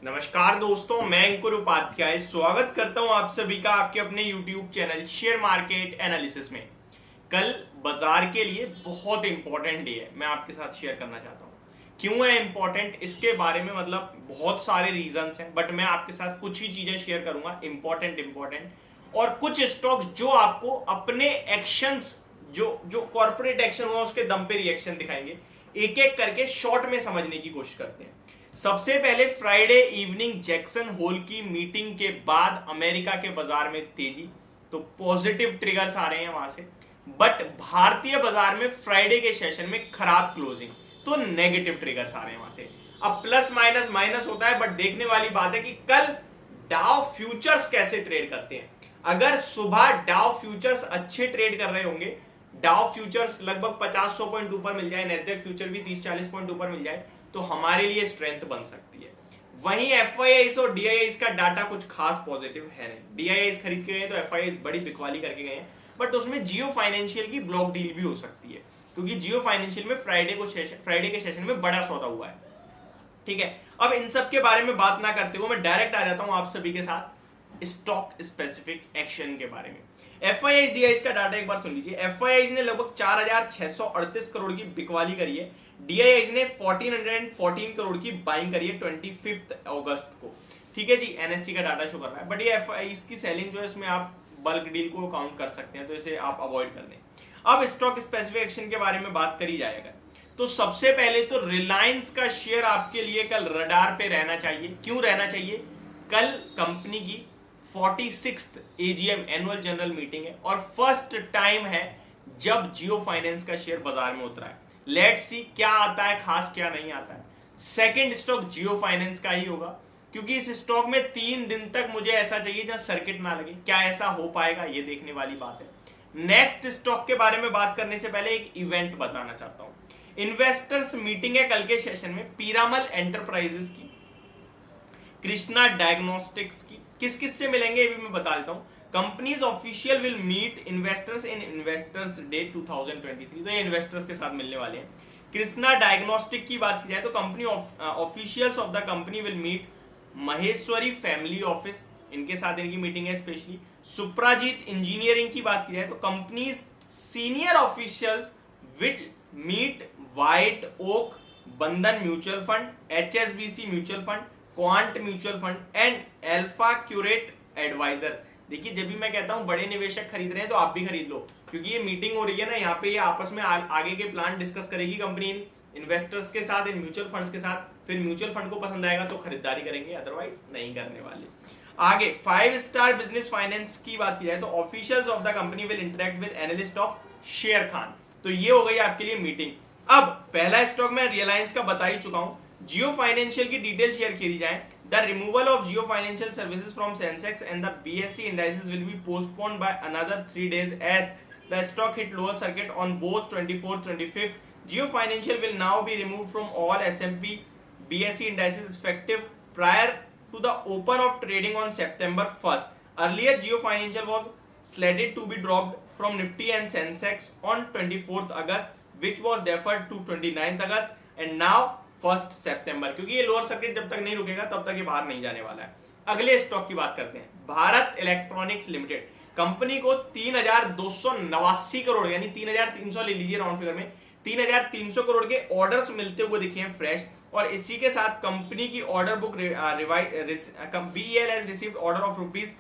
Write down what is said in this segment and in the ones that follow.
नमस्कार दोस्तों, मैं अंकुर उपाध्याय स्वागत करता हूं आप सभी का आपके अपने YouTube channel share market analysis में। कल बाजार के लिए बहुत इंपॉर्टेंट डे है, मैं आपके साथ शेयर करना चाहता हूं। क्यों है इंपॉर्टेंट इसके बारे में मतलब बहुत सारे रीजंस हैं, बट मैं आपके साथ कुछ ही चीजें शेयर करूंगा इंपॉर्टेंट और कुछ स्टॉक्स जो आपको अपने एक्शंस जो कॉर्पोरेट एक्शन हुआ उसके दम पे रिएक्शन दिखाएंगे। एक एक करके शॉर्ट में समझने की कोशिश करते हैं। सबसे पहले फ्राइडे इवनिंग जैक्सन होल की मीटिंग के बाद अमेरिका के बाजार में तेजी, तो पॉजिटिव ट्रिगर्स आ रहे हैं वहां से। बट भारतीय बाजार में फ्राइडे के सेशन में खराब क्लोजिंग, तो नेगेटिव ट्रिगर्स आ रहे हैं वहां से। अब प्लस माइनस माइनस होता है, बट देखने वाली बात है कि कल डाउ फ्यूचर्स कैसे ट्रेड करते हैं। अगर सुबह डाउ फ्यूचर्स अच्छे ट्रेड कर रहे होंगे, डाउ फ्यूचर्स लगभग 50-100 पॉइंट ऊपर मिल जाए, नेस्डेक फ्यूचर भी 30-40 पॉइंट ऊपर मिल जाए, तो हमारे लिए स्ट्रेंथ बन सकती है। वहीं एफआईआईज और डीआईआईज का डाटा कुछ खास पॉजिटिव है नहीं। डीआईआईज खरीद के गए तो एफआईआईज बड़ी बिकवाली करके गए हैं, बट उसमें जियो फाइनेंशियल की ब्लॉक डील भी हो सकती है, क्योंकि जियो फाइनेंशियल में फ्राइडे के सेशन में बड़ा सौदा हुआ है। ठीक है, अब इन सब के बारे में बात ना करते हुए मैं डायरेक्ट आ जाता हूं आप सभी के साथ स्टॉक स्पेसिफिक एक्शन के बारे में। एफआईआईज डीआईआईज का डाटा एक बार सुन लीजिए। एफआईआईज ने लगभग 4638 करोड़ की बिकवाली करी है, डीआईआईज ने 1414 करोड़ की बाइंग करी है 25 अगस्त को। ठीक है जी, एनएससी का डाटा शो कर रहा है, बट ये एफआईआईज की सेलिंग जो है इसमें आप बल्क डील को काउंट कर सकते हैं, तो इसे आप अवॉइड कर दें। अब स्टॉक स्पेसिफिक एक्शन के बारे में बात करी जाएगा, तो सबसे पहले तो रिलायंस का शेयर आपके लिए कल रडार पे रहना चाहिए। क्यों रहना चाहिए? कल कंपनी की 46th AGM annual general meeting है और फर्स्ट टाइम है जब जियो फाइनेंस का शेयर बाजार में उतरा है। लेट्स सी क्या आता है खास, क्या नहीं आता है। सेकंड स्टॉक जियो फाइनेंस का ही होगा, क्योंकि इस स्टॉक में 3 दिन तक मुझे ऐसा चाहिए जहां सर्किट ना लगे। क्या ऐसा हो पाएगा, ये देखने वाली बात है। नेक्स्ट स्टॉक के बारे में बात करने से पहले एक इवेंट बताना चाहता हूं। इन्वेस्टर्स मीटिंग है कल के सेशन में पीरामल एंटरप्राइजेस की, कृष्णा डायग्नोस्टिक्स की। किस किस से मिलेंगे ये भी मैं बता देता हूं। Companies official will meet investors in investors day 2023, तो ये इन्वेस्टर्स के साथ मिलने वाले हैं। कृष्णा डायग्नोस्टिक की बात की जाए तो company officials of the company will meet Maheshwari family office, इनके साथ इनकी मीटिंग है स्पेशली। सुप्राजीत इंजीनियरिंग की बात की जाए तो companies senior officials will meet White Oak, Bandhan mutual fund, HSBC mutual fund, Quant mutual fund and Alpha Curate advisors. देखिए, जब भी मैं कहता हूं बड़े निवेशक खरीद रहे हैं तो आप भी खरीद लो, क्योंकि ये मीटिंग हो रही है ना, यहाँ पे ये आपस में आगे के प्लान डिस्कस करेगी कंपनी इन्वेस्टर्स के साथ, इन म्यूचुअल फंड्स के साथ। फिर म्यूचुअल फंड को पसंद आएगा तो खरीदारी करेंगे, अदरवाइज नहीं करने वाले। आगे 5 स्टार बिजनेस फाइनेंस की बात की जाए तो officials of the company will interact with analyst of share Khan, तो ये हो गई आपके लिए मीटिंग। अब पहला स्टॉक मैं रिलायंस का बता ही चुका हूं। जियो फाइनेंशियल की डिटेल शेयर की जाए, the removal of Jio Financial Services from Sensex and the BSE indices will be postponed by another 3 days as the stock hit lower circuit on both 24th 25th. Jio Financial will now be removed from all S&P BSE indices effective prior to the open of trading on September 1st. Earlier Jio Financial was slated to be dropped from Nifty and Sensex on 24th August, which was deferred to 29th August and now 1st सितंबर, क्योंकि ये lower circuit जब तक नहीं रुकेगा तब तक ये बाहर नहीं जाने वाला है। अगले स्टॉक की बात करते हैं। भारत इलेक्ट्रॉनिक्स लिमिटेड कंपनी को 3289 करोड़ यानी 3300 ले लीजिए राउंड फिगर में, 3300 करोड़ के ऑर्डर्स मिलते हुए दिखे हैं फ्रेश, और इसी के साथ कंपनी की order book BEL has received order of rupees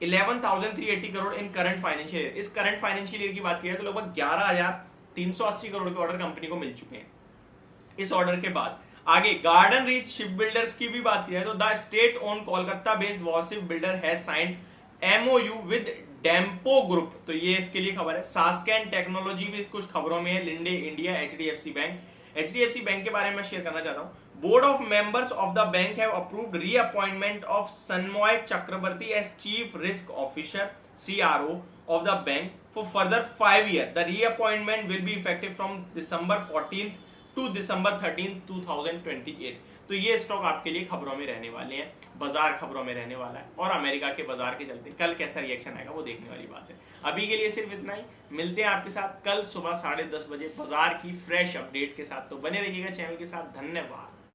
11,380 crore in current financial year. इस करंट फाइनेंशियल ईयर की बात की जाए तो लगभग 11,380 करोड़ के ऑर्डर कंपनी को मिल चुके हैं इस ऑर्डर के बाद। आगे गार्डन रीच शिप बिल्डर्स की भी बात की जाए तो the state own Kolkata based warship builder has signed MOU with Dempo group, तो ये इसके लिए खबर है। सास्कैन टेक्नोलॉजी भी कुछ खबरों में है, लिंडे इंडिया, HDFC बैंक के बारे में शेयर करना चाहता हूं। Board of members of the bank have approved reappointment of Sanmoy Chakraborty as chief risk officer CRO of the bank for further 5 years. The reappointment will be effective from December 14th to December 13th 2028। तो ये stock आपके लिए खबरों में रहने वाले हैं, बाजार खबरों में रहने वाला है, और अमेरिका के बाजार के चलते कल कैसा रिएक्शन आएगा वो देखने वाली बात है। अभी के लिए सिर्फ इतना ही, मिलते हैं आपके साथ कल सुबह 10:30 बजे बाजार की फ्रेश अपडेट के साथ। तो बने रहिएगा चैनल के साथ। धन्यवाद।